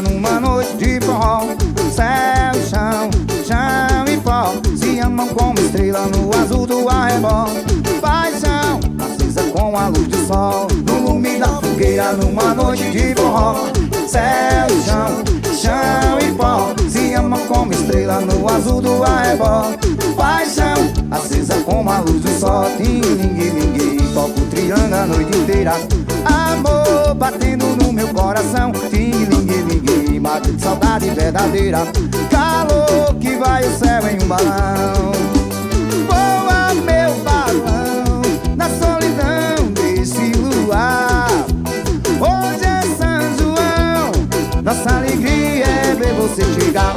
numa noite de forró. Céu e chão, chão e pó se amam como estrela no azul do arrebol. Paixão acesa com a luz do sol, no lume da fogueira numa noite de forró. Céu e chão, chão e pó se amam como estrela no azul do arrebol. Paixão acesa como a luz do sol. Tingue-lingue, toco o triângulo a noite inteira. Amor batendo no meu coração. Tingue-lingue, mate de saudade verdadeira. Calor que vai o céu em um balão. Voa meu balão na solidão desse luar. Hoje é São João, nossa alegria é ver você chegar.